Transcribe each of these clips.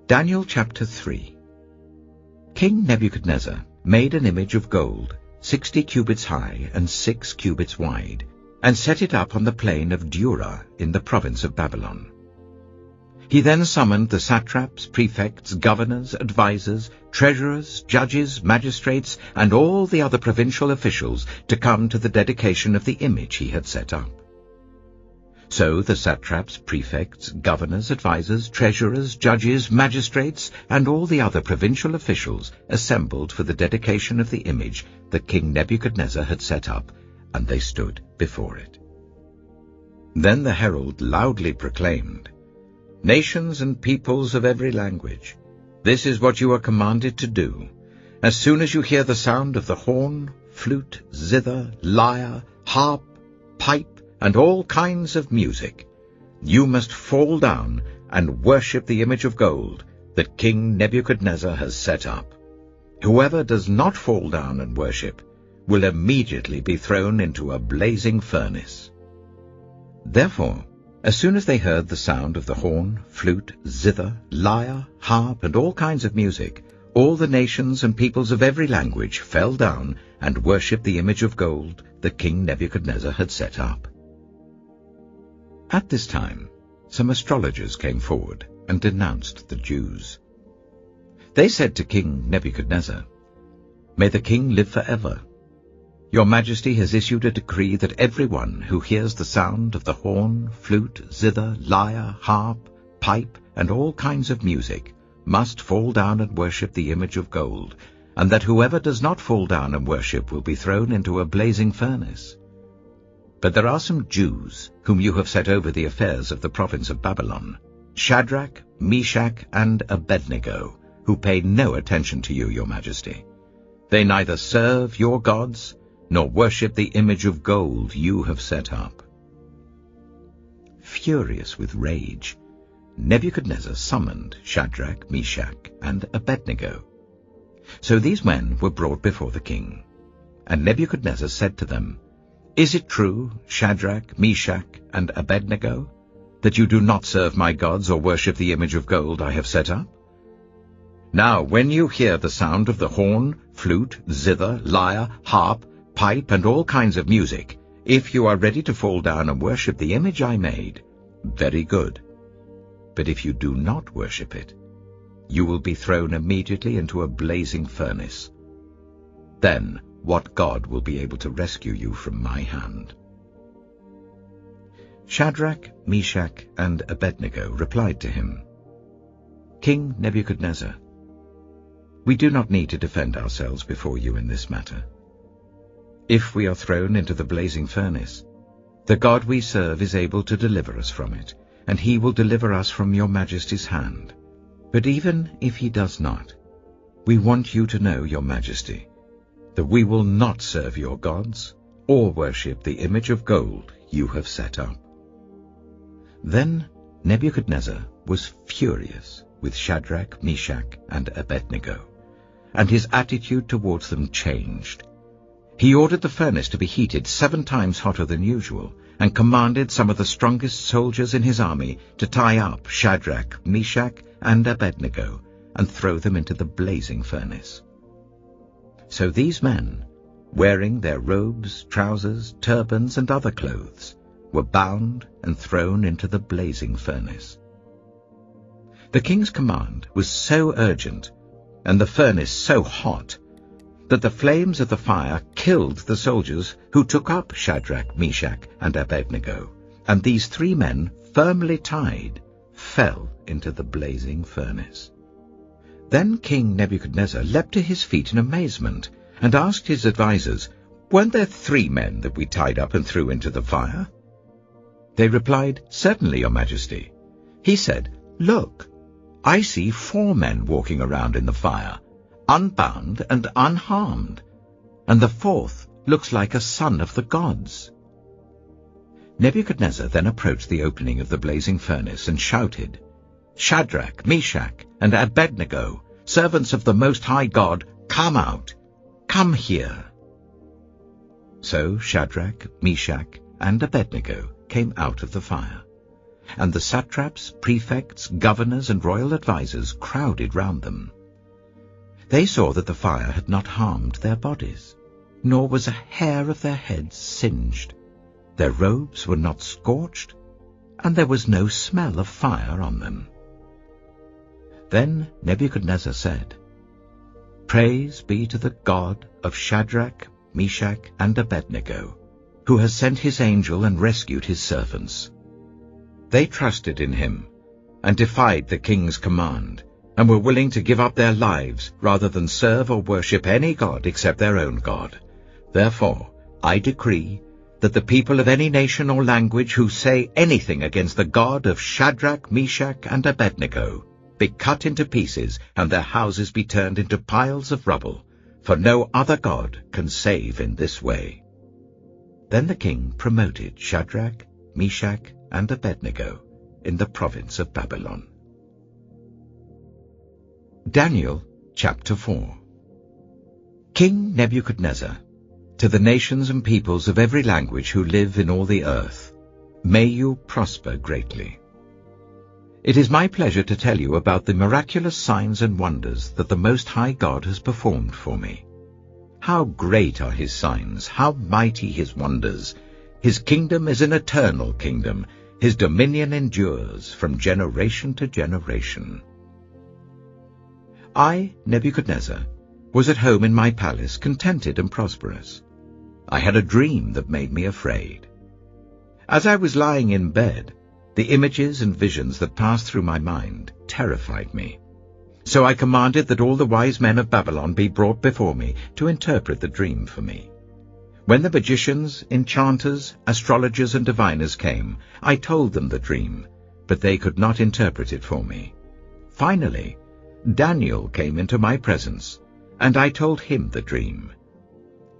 Daniel chapter 3. King Nebuchadnezzar made an image of gold, 60 cubits high and 6 cubits wide, and set it up on the plain of Dura in the province of Babylon. He then summoned the satraps, prefects, governors, advisers, treasurers, judges, magistrates, and all the other provincial officials to come to the dedication of the image he had set up. So the satraps, prefects, governors, advisers, treasurers, judges, magistrates, and all the other provincial officials assembled for the dedication of the image that King Nebuchadnezzar had set up, and they stood before it. Then the herald loudly proclaimed, "Nations and peoples of every language, this is what you are commanded to do. As soon as you hear the sound of the horn, flute, zither, lyre, harp, pipe, and all kinds of music, you must fall down and worship the image of gold that King Nebuchadnezzar has set up. Whoever does not fall down and worship will immediately be thrown into a blazing furnace." Therefore, as soon as they heard the sound of the horn, flute, zither, lyre, harp, and all kinds of music, all the nations and peoples of every language fell down and worshipped the image of gold that King Nebuchadnezzar had set up. At this time, some astrologers came forward and denounced the Jews. They said to King Nebuchadnezzar, "May the king live forever. Your Majesty has issued a decree that everyone who hears the sound of the horn, flute, zither, lyre, harp, pipe, and all kinds of music must fall down and worship the image of gold, and that whoever does not fall down and worship will be thrown into a blazing furnace. But there are some Jews whom you have set over the affairs of the province of Babylon, Shadrach, Meshach, and Abednego, who pay no attention to you, your Majesty. They neither serve your gods nor worship the image of gold you have set up." Furious with rage, Nebuchadnezzar summoned Shadrach, Meshach, and Abednego. So these men were brought before the king, and Nebuchadnezzar said to them, "Is it true, Shadrach, Meshach, and Abednego, that you do not serve my gods or worship the image of gold I have set up? Now, when you hear the sound of the horn, flute, zither, lyre, harp, pipe, and all kinds of music, if you are ready to fall down and worship the image I made, very good. But if you do not worship it, you will be thrown immediately into a blazing furnace. Then what God will be able to rescue you from my hand?" Shadrach, Meshach, and Abednego replied to him, "King Nebuchadnezzar, we do not need to defend ourselves before you in this matter. If we are thrown into the blazing furnace, the God we serve is able to deliver us from it, and he will deliver us from your Majesty's hand. But even if he does not, we want you to know, your Majesty, that we will not serve your gods or worship the image of gold you have set up." Then Nebuchadnezzar was furious with Shadrach, Meshach, and Abednego, and his attitude towards them changed. He ordered the furnace to be heated 7 times hotter than usual, and commanded some of the strongest soldiers in his army to tie up Shadrach, Meshach, and Abednego and throw them into the blazing furnace. So these men, wearing their robes, trousers, turbans, and other clothes, were bound and thrown into the blazing furnace. The king's command was so urgent, and the furnace so hot, that the flames of the fire killed the soldiers who took up Shadrach, Meshach, and Abednego, and these 3 men, firmly tied, fell into the blazing furnace. Then King Nebuchadnezzar leapt to his feet in amazement, and asked his advisers, "Weren't there 3 men that we tied up and threw into the fire?" They replied, "Certainly, your Majesty." He said, "Look, I see 4 men walking around in the fire, unbound and unharmed, and the 4th looks like a son of the gods." Nebuchadnezzar then approached the opening of the blazing furnace and shouted, "Shadrach, Meshach, and Abednego, servants of the Most High God, come out! Come here!" So Shadrach, Meshach, and Abednego came out of the fire, and the satraps, prefects, governors, and royal advisers crowded round them. They saw that the fire had not harmed their bodies, nor was a hair of their heads singed. Their robes were not scorched, and there was no smell of fire on them. Then Nebuchadnezzar said, "Praise be to the God of Shadrach, Meshach, and Abednego, who has sent his angel and rescued his servants. They trusted in him and defied the king's command, and were willing to give up their lives rather than serve or worship any god except their own God. Therefore I decree that the people of any nation or language who say anything against the God of Shadrach, Meshach, and Abednego be cut into pieces, and their houses be turned into piles of rubble, for no other God can save in this way." Then the king promoted Shadrach, Meshach, and Abednego in the province of Babylon. Daniel chapter 4. King Nebuchadnezzar, to the nations and peoples of every language who live in all the earth, may you prosper greatly. It is my pleasure to tell you about the miraculous signs and wonders that the Most High God has performed for me. How great are his signs, how mighty his wonders! His kingdom is an eternal kingdom. His dominion endures from generation to generation. I, Nebuchadnezzar, was at home in my palace, contented and prosperous. I had a dream that made me afraid. As I was lying in bed, the images and visions that passed through my mind terrified me. So I commanded that all the wise men of Babylon be brought before me to interpret the dream for me. When the magicians, enchanters, astrologers, and diviners came, I told them the dream, but they could not interpret it for me. Finally, Daniel came into my presence, and I told him the dream.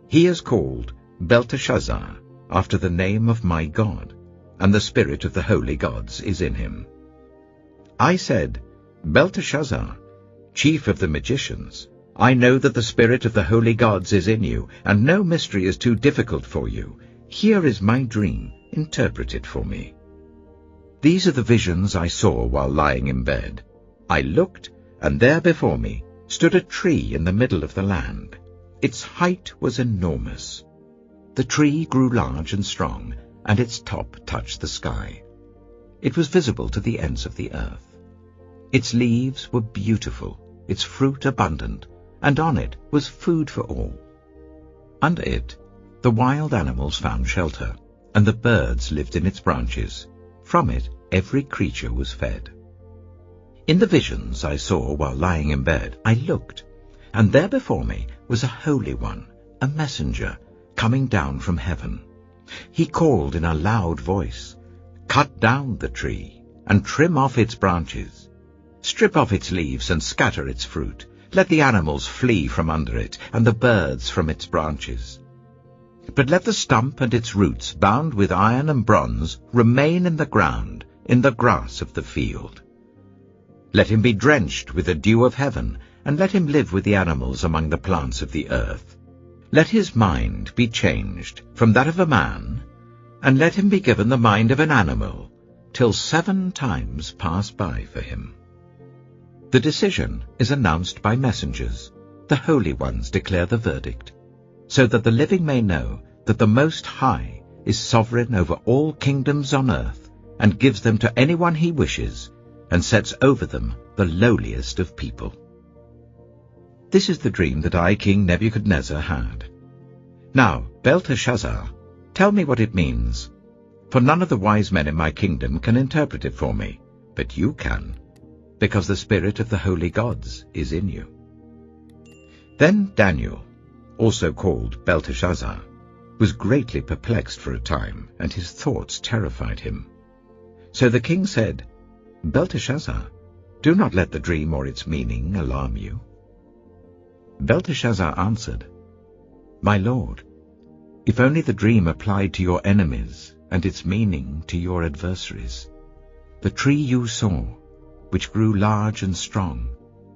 He is called Belteshazzar, after the name of my God, and the spirit of the holy gods is in him. I said, "Belteshazzar, chief of the magicians, I know that the spirit of the holy gods is in you, and no mystery is too difficult for you. Here is my dream, interpret it for me." These are the visions I saw while lying in bed. I looked, and there before me stood a tree in the middle of the land. Its height was enormous. The tree grew large and strong, and its top touched the sky. It was visible to the ends of the earth. Its leaves were beautiful, its fruit abundant, and on it was food for all. Under it the wild animals found shelter, and the birds lived in its branches. From it every creature was fed. In the visions I saw while lying in bed, I looked, and there before me was a holy one, a messenger, coming down from heaven. He called in a loud voice, "Cut down the tree, and trim off its branches. Strip off its leaves and scatter its fruit. Let the animals flee from under it, and the birds from its branches. But let the stump and its roots, bound with iron and bronze, remain in the ground, in the grass of the field. Let him be drenched with the dew of heaven, and let him live with the animals among the plants of the earth. Let his mind be changed from that of a man, and let him be given the mind of an animal, till 7 times pass by for him." The decision is announced by messengers. The holy ones declare the verdict, so that the living may know that the Most High is sovereign over all kingdoms on earth, and gives them to anyone he wishes, and sets over them the lowliest of people. This is the dream that I, King Nebuchadnezzar, had. Now, Belteshazzar, tell me what it means, for none of the wise men in my kingdom can interpret it for me, but you can, because the spirit of the holy gods is in you. Then Daniel, also called Belteshazzar, was greatly perplexed for a time, and his thoughts terrified him. So the king said, "Belteshazzar, do not let the dream or its meaning alarm you." Belteshazzar answered, "My lord, if only the dream applied to your enemies and its meaning to your adversaries. The tree you saw, which grew large and strong,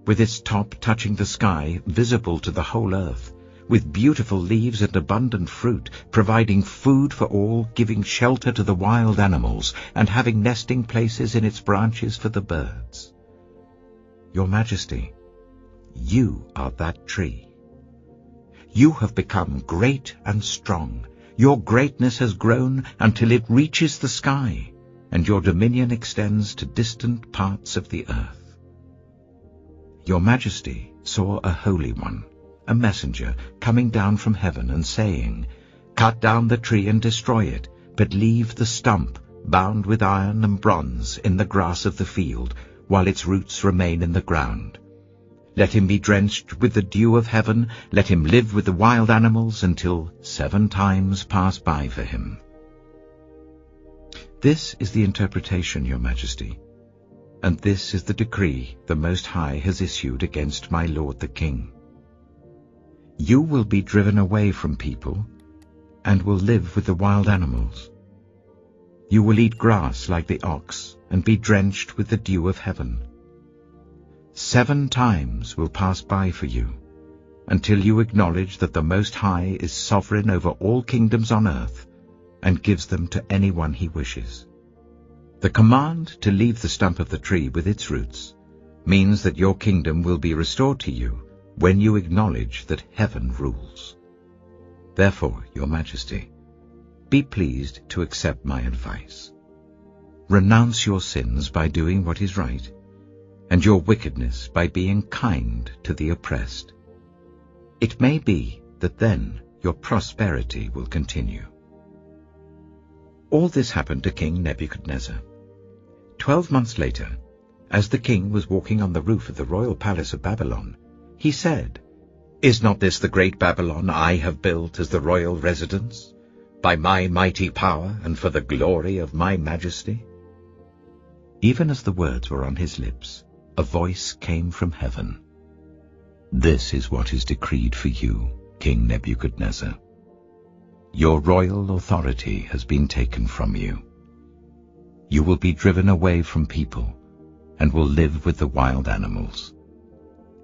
with its top touching the sky, visible to the whole earth, with beautiful leaves and abundant fruit, providing food for all, giving shelter to the wild animals, and having nesting places in its branches for the birds. Your Majesty, you are that tree. You have become great and strong. Your greatness has grown until it reaches the sky, and your dominion extends to distant parts of the earth. Your Majesty saw a holy one, a messenger, coming down from heaven and saying, "Cut down the tree and destroy it, but leave the stump, bound with iron and bronze, in the grass of the field, while its roots remain in the ground. Let him be drenched with the dew of heaven, let him live with the wild animals until 7 times pass by for him." This is the interpretation, Your Majesty, and this is the decree the Most High has issued against my lord the king. You will be driven away from people, and will live with the wild animals. You will eat grass like the ox, and be drenched with the dew of heaven. 7 times will pass by for you, until you acknowledge that the Most High is sovereign over all kingdoms on earth, and gives them to anyone he wishes. The command to leave the stump of the tree with its roots means that your kingdom will be restored to you when you acknowledge that heaven rules. Therefore, Your Majesty, be pleased to accept my advice. Renounce your sins by doing what is right, and your wickedness by being kind to the oppressed. It may be that then your prosperity will continue. All this happened to King Nebuchadnezzar. 12 months later, as the king was walking on the roof of the royal palace of Babylon, he said, "Is not this the great Babylon I have built as the royal residence, by my mighty power and for the glory of my majesty?" Even as the words were on his lips, a voice came from heaven. "This is what is decreed for you, King Nebuchadnezzar. Your royal authority has been taken from you. You will be driven away from people, and will live with the wild animals.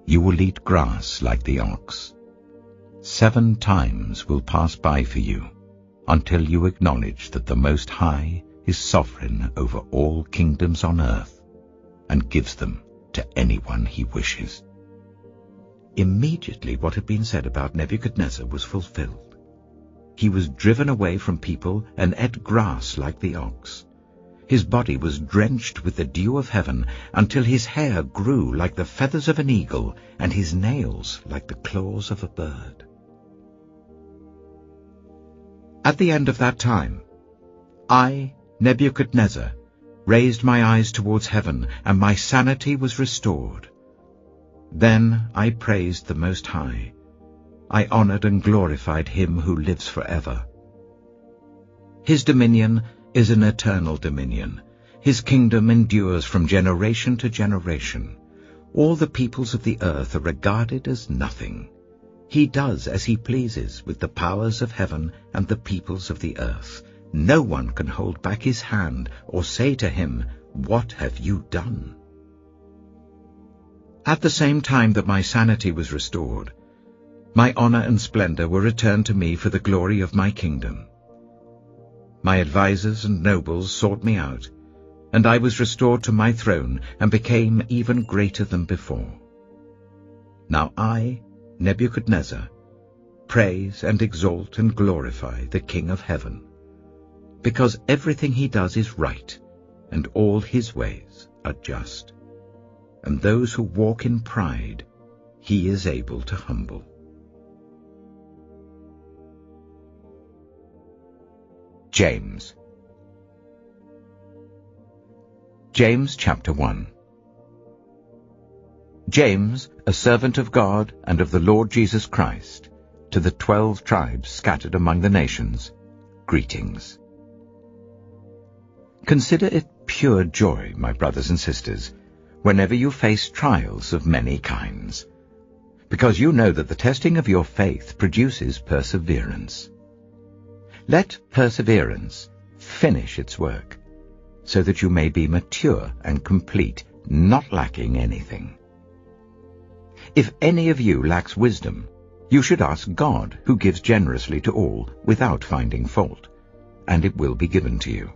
You will eat grass like the ox. 7 times will pass by for you, until you acknowledge that the Most High is sovereign over all kingdoms on earth, and gives them to anyone he wishes." Immediately what had been said about Nebuchadnezzar was fulfilled. He was driven away from people and ate grass like the ox. His body was drenched with the dew of heaven until his hair grew like the feathers of an eagle and his nails like the claws of a bird. At the end of that time, I, Nebuchadnezzar, raised my eyes towards heaven, and my sanity was restored. Then I praised the Most High. I honored and glorified him who lives forever. His dominion is an eternal dominion. His kingdom endures from generation to generation. All the peoples of the earth are regarded as nothing. He does as he pleases with the powers of heaven and the peoples of the earth. No one can hold back his hand or say to him, "What have you done?" At the same time that my sanity was restored, my honor and splendor were returned to me for the glory of my kingdom. My advisers and nobles sought me out, and I was restored to my throne and became even greater than before. Now I, Nebuchadnezzar, praise and exalt and glorify the King of heaven, because everything he does is right, and all his ways are just. And those who walk in pride, he is able to humble. James. James chapter 1. James, a servant of God and of the Lord Jesus Christ, to the 12 tribes scattered among the nations, greetings. Consider it pure joy, my brothers and sisters, whenever you face trials of many kinds, because you know that the testing of your faith produces perseverance. Let perseverance finish its work, so that you may be mature and complete, not lacking anything. If any of you lacks wisdom, you should ask God, who gives generously to all, without finding fault, and it will be given to you.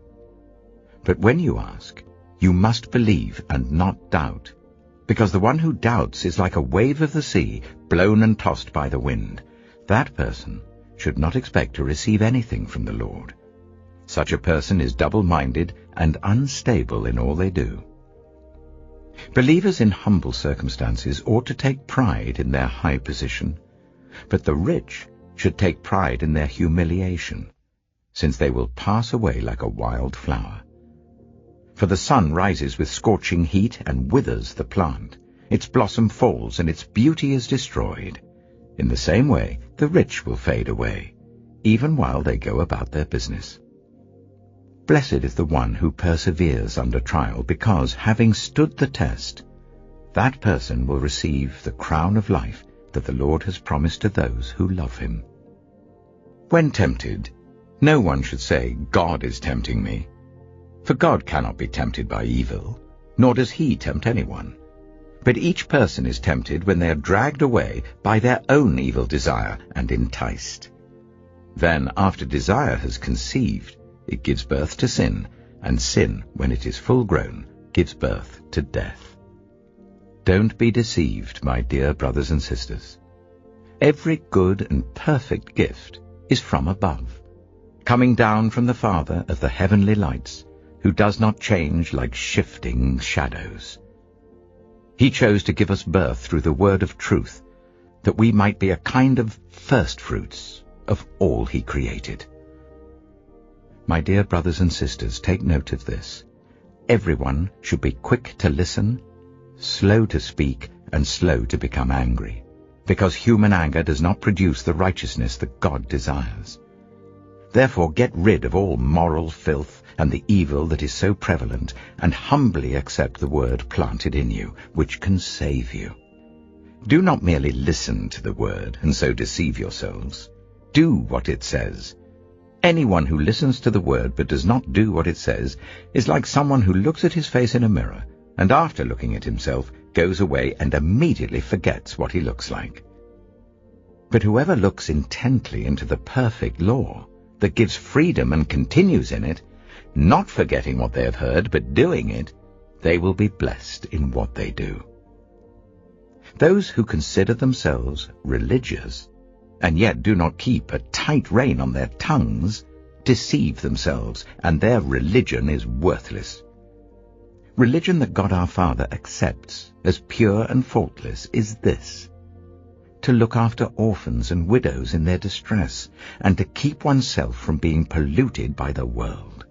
But when you ask, you must believe and not doubt, because the one who doubts is like a wave of the sea, blown and tossed by the wind. That person should not expect to receive anything from the Lord. Such a person is double-minded and unstable in all they do. Believers in humble circumstances ought to take pride in their high position, but the rich should take pride in their humiliation, since they will pass away like a wild flower. For the sun rises with scorching heat and withers the plant. Its blossom falls and its beauty is destroyed. In the same way, the rich will fade away, even while they go about their business. Blessed is the one who perseveres under trial, because, having stood the test, that person will receive the crown of life that the Lord has promised to those who love him. When tempted, no one should say, "God is tempting me." For God cannot be tempted by evil, nor does he tempt anyone. But each person is tempted when they are dragged away by their own evil desire and enticed. Then, after desire has conceived, it gives birth to sin, and sin, when it is full grown, gives birth to death. Don't be deceived, my dear brothers and sisters. Every good and perfect gift is from above, coming down from the Father of the heavenly lights, who does not change like shifting shadows. He chose to give us birth through the word of truth, that we might be a kind of firstfruits of all he created. My dear brothers and sisters, take note of this. Everyone should be quick to listen, slow to speak, and slow to become angry, because human anger does not produce the righteousness that God desires. Therefore get rid of all moral filth and the evil that is so prevalent, and humbly accept the word planted in you, which can save you. Do not merely listen to the word and so deceive yourselves. Do what it says. Anyone who listens to the word but does not do what it says is like someone who looks at his face in a mirror, and after looking at himself goes away and immediately forgets what he looks like. But whoever looks intently into the perfect law that gives freedom and continues in it, not forgetting what they have heard, but doing it, they will be blessed in what they do. Those who consider themselves religious, and yet do not keep a tight rein on their tongues, deceive themselves, and their religion is worthless. Religion that God our Father accepts as pure and faultless is this: to look after orphans and widows in their distress, and to keep oneself from being polluted by the world.